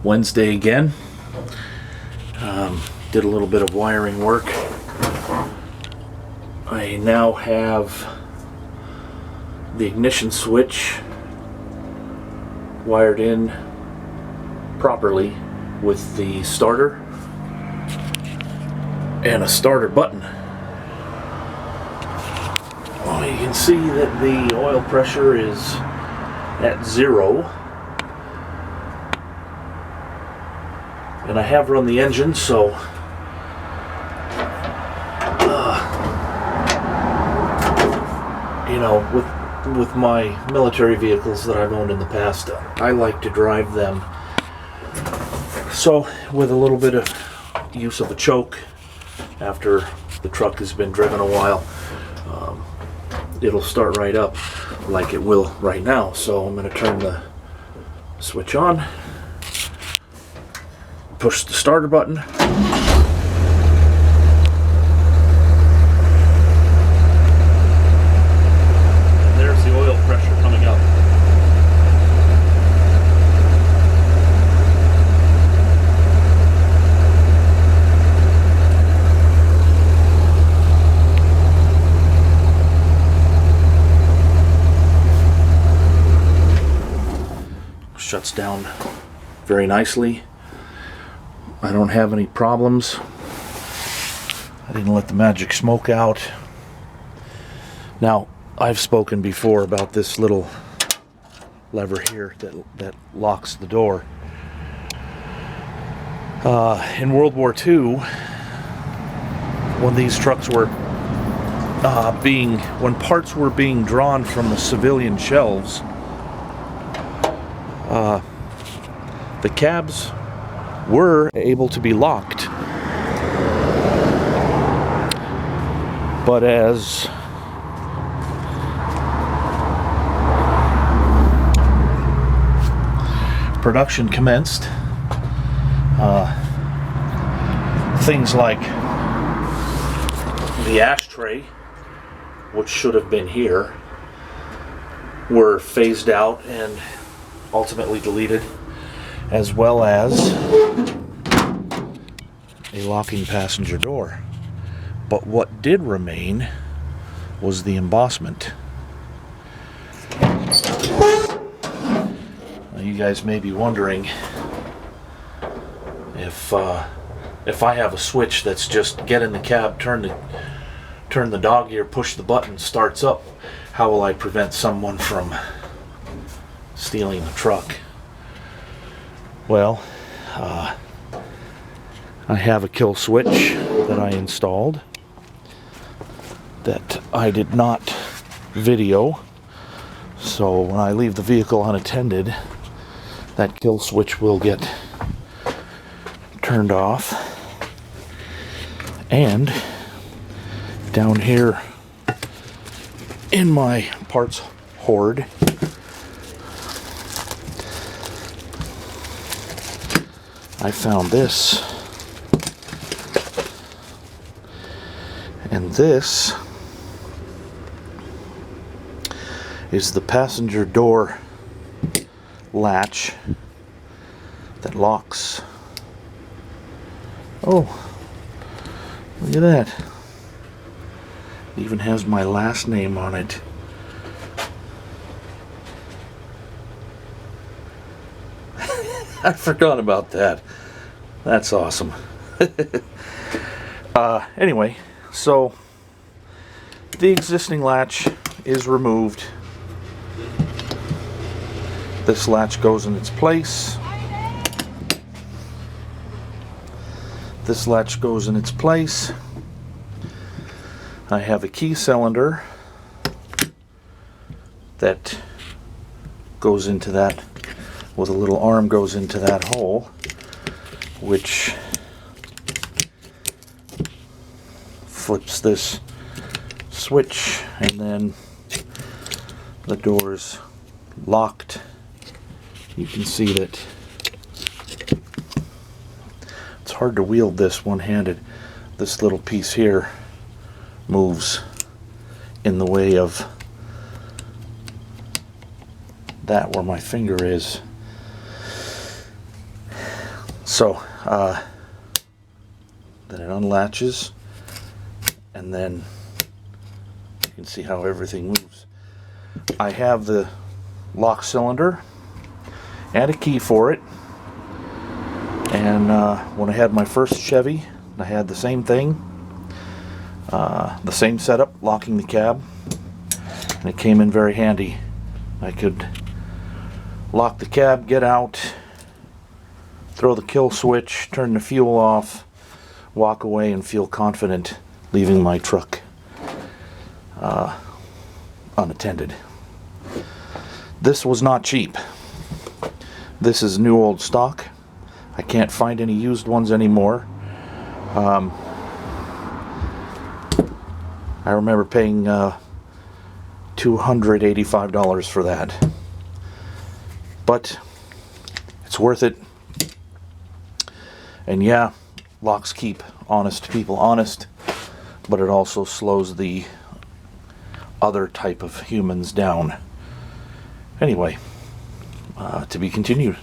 Wednesday again. Did a little bit of wiring work. I now have the ignition switch wired in properly with the starter and a starter button. Well, you can see that the oil pressure is at 0. And I have run the engine, so you know, with my military vehicles that I've owned in the past, I like to drive them. So with a little bit of use of a choke after the truck has been driven a while, it'll start right up like it will right now. So I'm going to turn the switch on, push the starter button, and there's the oil pressure coming up. Shuts down very nicely. I don't have any problems. I didn't let the magic smoke out. Now, I've spoken before about this little lever here that locks the door. In World War II, when these trucks were when parts were being drawn from the civilian shelves, the cabs were able to be locked, but as production commenced, things like the ashtray, which should have been here, were phased out and ultimately deleted, as well as a locking passenger door. But what did remain was the embossment. Now, you guys may be wondering if I have a switch that's just get in the cab, turn the dog ear, push the button, starts up, how will I prevent someone from stealing the truck? Well, I have a kill switch that I installed that I did not video, so when I leave the vehicle unattended, that kill switch will get turned off. And down here in my parts hoard, I found this, and this is the passenger door latch that locks. Oh, look at that. It even has my last name on it. I forgot about that. That's awesome. Anyway, so the existing latch is removed. This latch goes in its place. This latch goes in its place. I have a key cylinder that goes into that, with a little arm goes into that hole, which flips this switch, and then the door's locked. You can see that it's hard to wield this one-handed. This little piece here moves in the way of that where my finger is. So then it unlatches, and then you can see how everything moves. I have the lock cylinder and a key for it, and when I had my first Chevy, I had the same thing, the same setup, locking the cab, and it came in very handy. I could lock the cab, get out, throw the kill switch, turn the fuel off, walk away, and feel confident leaving my truck unattended. This was not cheap. This is new old stock. I can't find any used ones anymore. I remember paying $285 for that. But it's worth it. And yeah, locks keep honest people honest, but it also slows the other type of humans down. Anyway, to be continued.